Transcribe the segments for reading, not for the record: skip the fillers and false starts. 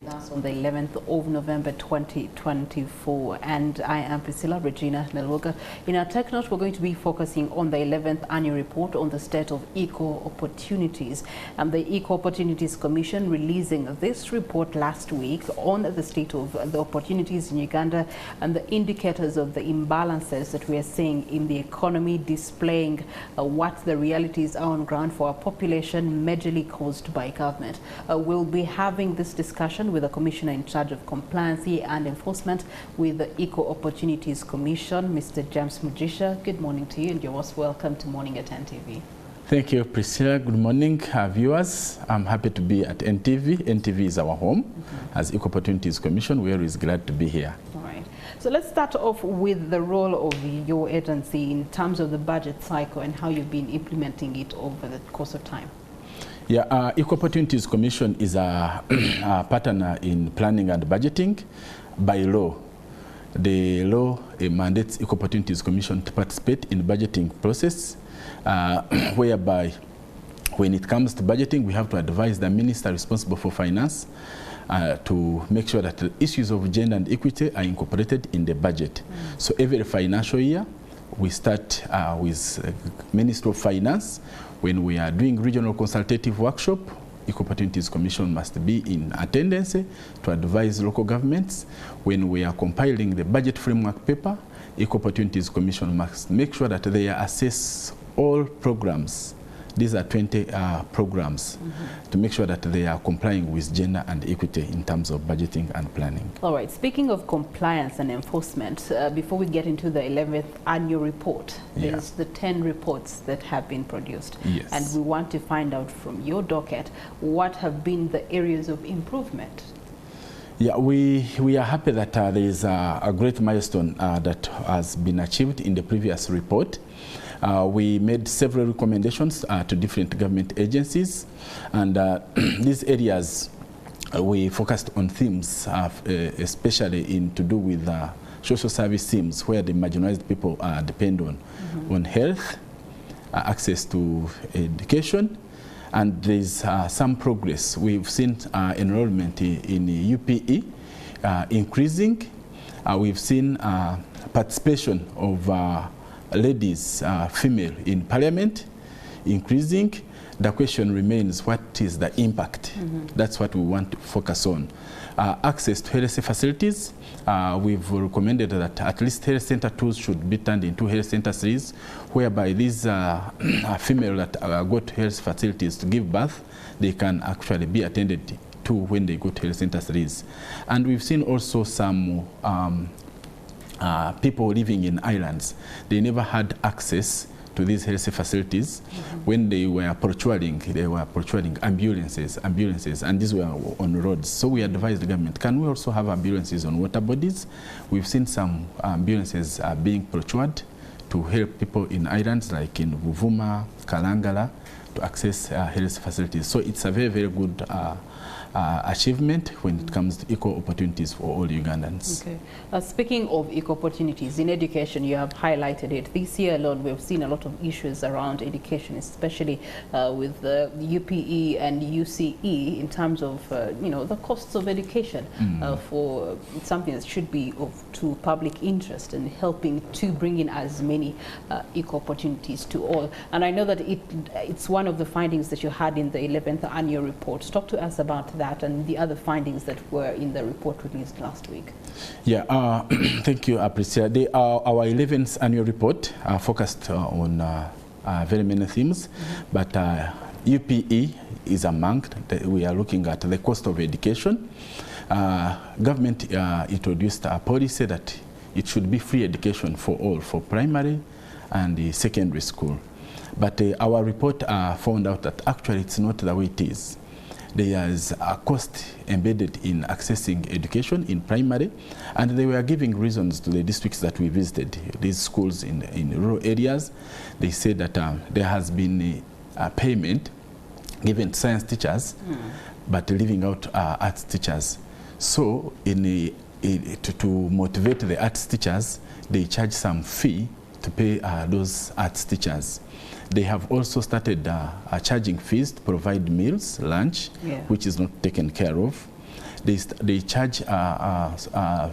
That's on the 11th of November 2024, and I am Priscilla Regina Nelwoga. In our Tech Note, we're going to be focusing on the 11th annual report on the state of equal opportunities. And the Equal Opportunities Commission releasing this report last week on the state of the opportunities in Uganda and the indicators of the imbalances that we are seeing in the economy, displaying what the realities are on ground for our population, majorly caused by government. We'll be having this discussion with the Commissioner in charge of compliance and enforcement with the Equal Opportunities Commission, Mr. James Mujisha. Good morning to you, and you're most welcome to Morning at NTV. Thank you, Priscilla. Good morning, viewers. I'm happy to be at NTV. NTV is our home as Equal Opportunities Commission. We are always glad to be here. All right. So let's start off with the role of your agency in terms of the budget cycle and how you've been implementing it over the course of time. Yeah, Equal Opportunities Commission is a partner in planning and budgeting by law. The law mandates Equal Opportunities Commission to participate in the budgeting process, whereby when it comes to budgeting, we have to advise the minister responsible for finance to make sure that the issues of gender and equity are incorporated in the budget. So every financial year, we start with Ministry of Finance. When we are doing regional consultative workshop, Equal Opportunities Commission must be in attendance to advise local governments. When we are compiling the budget framework paper, Equal Opportunities Commission must make sure that they assess all programs. These are 20 programs to make sure that they are complying with gender and equity in terms of budgeting and planning. All right. Speaking of compliance and enforcement, before we get into the 11th annual report, there's the 10 reports that have been produced. Yes. And we want to find out from your docket what have been the areas of improvement. Yeah, we are happy that there is a great milestone that has been achieved in the previous report. We made several recommendations to different government agencies, and these areas we focused on themes, especially in to do with social service themes, where the marginalized people depend on health, access to education, and there's some progress. We've seen enrollment in UPE increasing. We've seen participation of ladies, female in parliament increasing. The question remains, what is the impact? That's what we want to focus on. Access to health facilities, we've recommended that at least health center tools should be turned into health center series, whereby these female that go to health facilities to give birth, they can actually be attended to when they go to health center series. And we've seen also some people living in islands. They never had access to these health facilities. When they were patrolling ambulances, and these were on roads. So we advised the government, can we also have ambulances on water bodies? We've seen some ambulances being patrolled to help people in islands like in Buvuma, Kalangala, to access health facilities. So it's a very, very good achievement when it comes to equal opportunities for all Ugandans. Okay. Speaking of equal opportunities in education, you have highlighted it. This year alone, we've seen a lot of issues around education, especially with the UPE and UCE in terms of the costs of education for something that should be to public interest and helping to bring in as many equal opportunities to all. And I know that it's one of the findings that you had in the 11th annual report. Talk to us about that and the other findings that were in the report released last week. Yeah, thank you, Priscilla. Our 11th annual report focused on very many themes, but UPE is among we are looking at the cost of education. Government introduced a policy that it should be free education for all, for primary and secondary school. But our report found out that actually it's not the way it is. There is a cost embedded in accessing education in primary, and they were giving reasons to the districts that we visited, these schools in rural areas. They said that there has been a payment given to science teachers, but leaving out arts teachers. So to motivate the arts teachers, they charge some fee to pay those arts teachers. They have also started charging fees to provide meals, lunch, which is not taken care of. They charge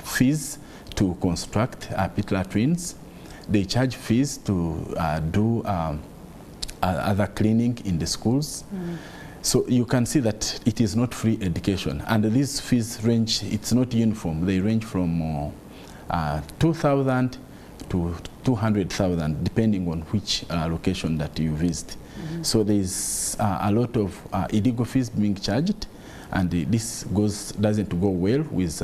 fees to construct pit latrines. They charge fees to do other cleaning in the schools. So you can see that it is not free education. And these fees range, it's not uniform. They range from 2,000 to 200,000, depending on which location that you visit. So there's a lot of illegal fees being charged, and this doesn't go well with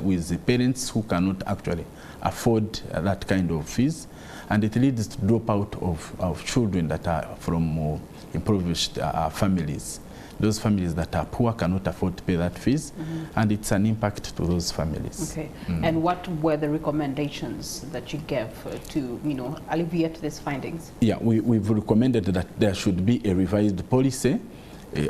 with the parents who cannot actually afford that kind of fees, and it leads to dropout of children that are from impoverished families. Those families that are poor cannot afford to pay that fees, and it's an impact to those families. Okay. And what were the recommendations that you gave to, alleviate these findings? Yeah, we've recommended that there should be a revised policy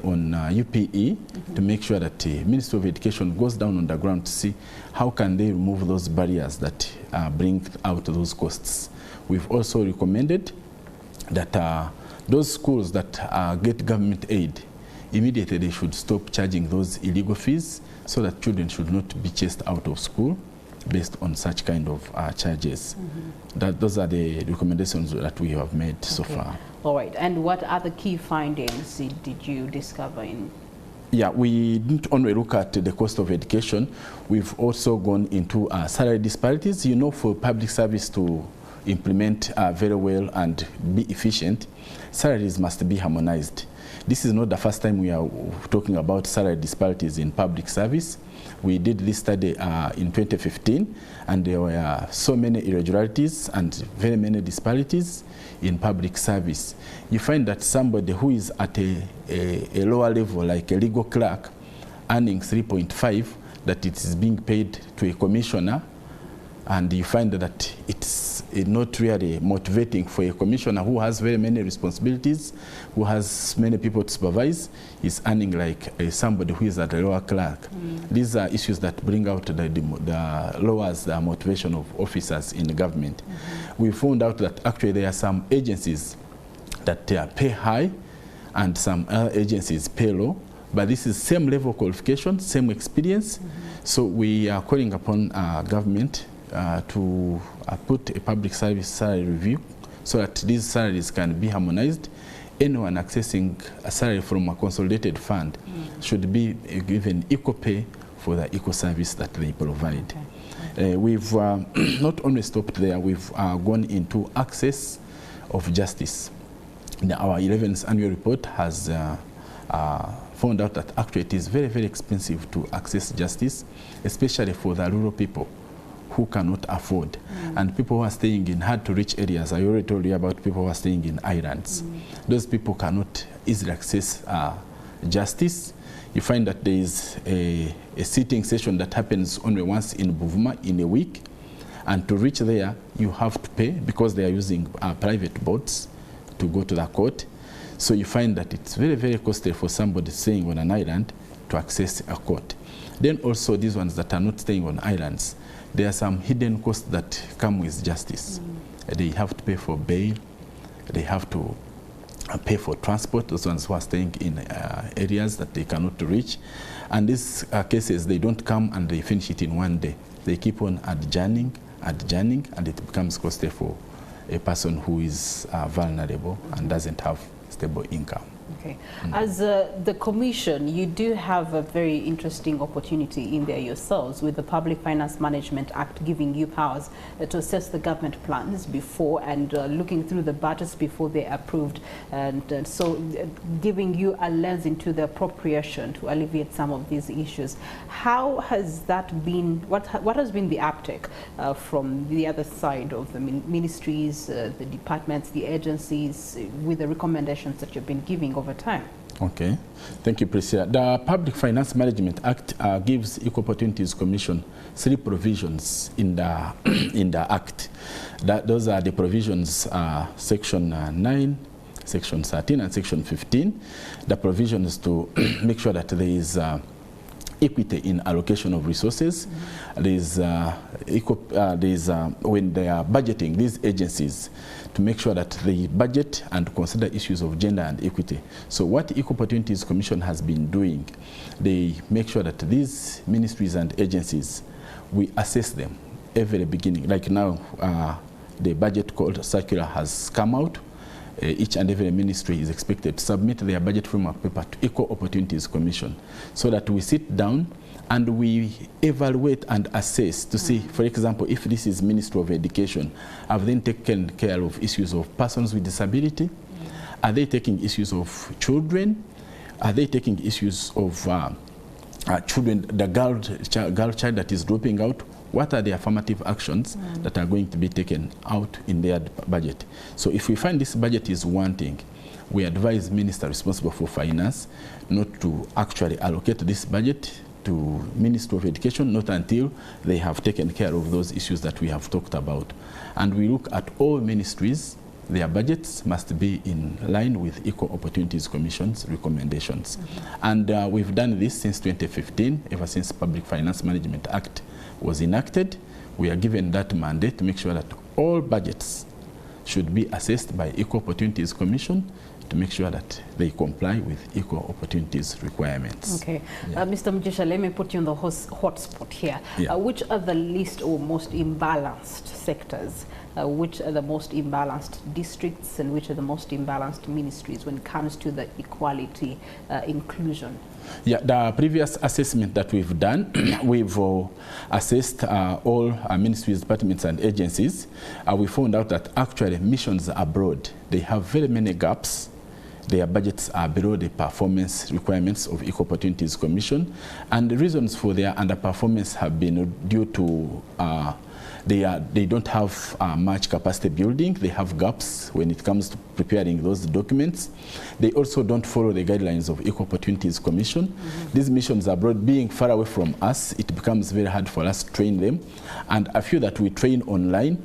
on UPE to make sure that the Ministry of Education goes down on the ground to see how can they remove those barriers that bring out those costs. We've also recommended that those schools that get government aid, immediately they should stop charging those illegal fees so that children should not be chased out of school based on such kind of charges. Those are the recommendations that we have made so far. All right. And what other key findings did you discover in? Yeah, we didn't only look at the cost of education. We've also gone into salary disparities. For public service to implement very well and be efficient, salaries must be harmonized. This is not the first time we are talking about salary disparities in public service. We did this study in 2015, and there were so many irregularities and very many disparities in public service. You find that somebody who is at a lower level, like a legal clerk, earning 3.5, that it is being paid to a commissioner, and you find that it's not really motivating for a commissioner who has very many responsibilities, who has many people to supervise, is earning like somebody who is at a lower clerk. These are issues that bring out the lowers the motivation of officers in the government. We found out that actually there are some agencies that pay high and some other agencies pay low, but this is same level of qualification, same experience. So we are calling upon government to put a public service salary review so that these salaries can be harmonized. Anyone accessing a salary from a consolidated fund should be given equal pay for the equal service that they provide. We've not only stopped there, we've gone into access of justice. Our 11th annual report has found out that actually it is very, very expensive to access justice, especially for the rural people who cannot afford, and people who are staying in hard-to-reach areas. I already told you about people who are staying in islands. Those people cannot easily access justice. You find that there is a sitting session that happens only once in Buvuma in a week, and to reach there, you have to pay because they are using private boats to go to the court. So you find that it's very, very costly for somebody staying on an island to access a court. Then also these ones that are not staying on islands, there are some hidden costs that come with justice. They have to pay for bail, they have to pay for transport, those ones who are staying in areas that they cannot reach. And these cases, they don't come and they finish it in one day. They keep on adjourning, and it becomes costly for a person who is vulnerable and doesn't have stable income. Okay. As the Commission, you do have a very interesting opportunity in there yourselves with the Public Finance Management Act giving you powers to assess the government plans before and looking through the budgets before they're approved, and so giving you a lens into the appropriation to alleviate some of these issues. How has that been, what has been the uptake from the other side of the ministries, the departments, the agencies, with the recommendations that you've been giving over time? Okay, thank you, Priscilla. The Public Finance Management Act gives Equal Opportunities Commission 3 provisions in the Act. Those are the provisions, Section 9, Section 13, and Section 15. The provisions to make sure that there is equity in allocation of resources. There's when they are budgeting, these agencies, to make sure that they budget and consider issues of gender and equity. So what Equal Opportunities Commission has been doing, they make sure that these ministries and agencies, we assess them every beginning. Like now, the budget called circular has come out. Each and every ministry is expected to submit their budget framework paper to Equal Opportunities Commission, so that we sit down and we evaluate and assess to see, for example, if this is Ministry of Education, have they taken care of issues of persons with disability? Are they taking issues of children? Are they taking issues of children, the girl child that is dropping out? What are the affirmative actions that are going to be taken out in their budget? So if we find this budget is wanting, we advise Minister responsible for finance not to actually allocate this budget to Ministry of Education, not until they have taken care of those issues that we have talked about. And we look at all ministries, their budgets must be in line with Equal Opportunities Commission's recommendations. And we've done this since 2015, ever since Public Finance Management Act was enacted. We are given that mandate to make sure that all budgets should be assessed by Equal Opportunities Commission to make sure that they comply with equal opportunities requirements. Okay. Mr. Mugisha, let me put you on the hot spot here. Which are the least or most imbalanced sectors? Which are the most imbalanced districts, and which are the most imbalanced ministries when it comes to the equality inclusion? Yeah, the previous assessment that we've done, we've assessed all ministries, departments and agencies. We found out that actually missions abroad, they have very many gaps. Their budgets are below the performance requirements of Equal Opportunities Commission, and the reasons for their underperformance have been due to they don't have much capacity building. They have gaps when it comes to preparing those documents. They also don't follow the guidelines of Equal Opportunities Commission. These missions abroad being far away from us, it becomes very hard for us to train them. And a few that we train online,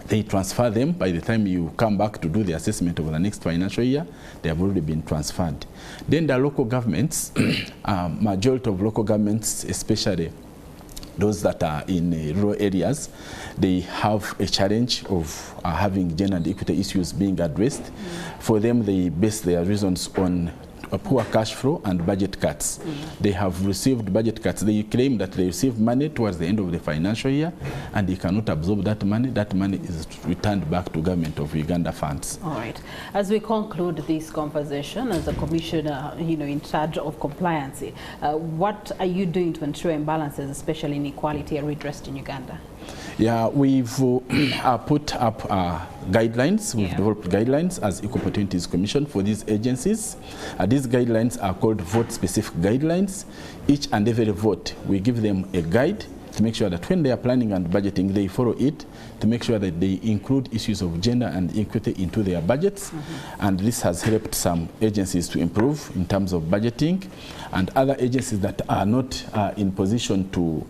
they transfer them. By the time you come back to do the assessment over the next financial year, they have already been transferred. Then the local governments, majority of local governments, especially those that are in rural areas, they have a challenge of having gender and equity issues being addressed. For them, they base their reasons on a poor cash flow and budget cuts. They have received budget cuts. They claim that they receive money towards the end of the financial year, and they cannot absorb that money. That money is returned back to government of Uganda funds. All right. As we conclude this conversation, as a commissioner, in charge of compliance, what are you doing to ensure imbalances, especially inequality, are redressed in Uganda? Yeah, we've put up guidelines. We've developed guidelines as Equal Opportunities Commission for these agencies. These guidelines are called vote-specific guidelines. Each and every vote, we give them a guide to make sure that when they are planning and budgeting, they follow it, to make sure that they include issues of gender and equity into their budgets. And this has helped some agencies to improve in terms of budgeting, and other agencies that are not in position to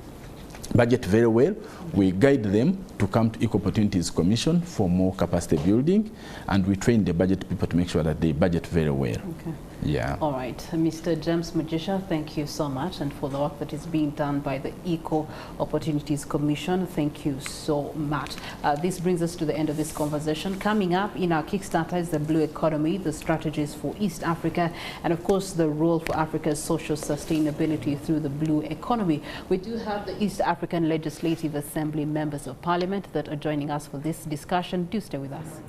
budget very well, we guide them to come to Equal Opportunities Commission for more capacity building, and we train the budget people to make sure that they budget very well. Okay. Yeah. All right. Mr. James Mugisha, thank you so much, and for the work that is being done by the Equal Opportunities Commission, thank you so much. This brings us to the end of this conversation. Coming up in our Kickstarter is the blue economy, the strategies for East Africa, and of course the role for Africa's social sustainability through the blue economy. We do have the East African Legislative Assembly members of Parliament that are joining us for this discussion. Do stay with us.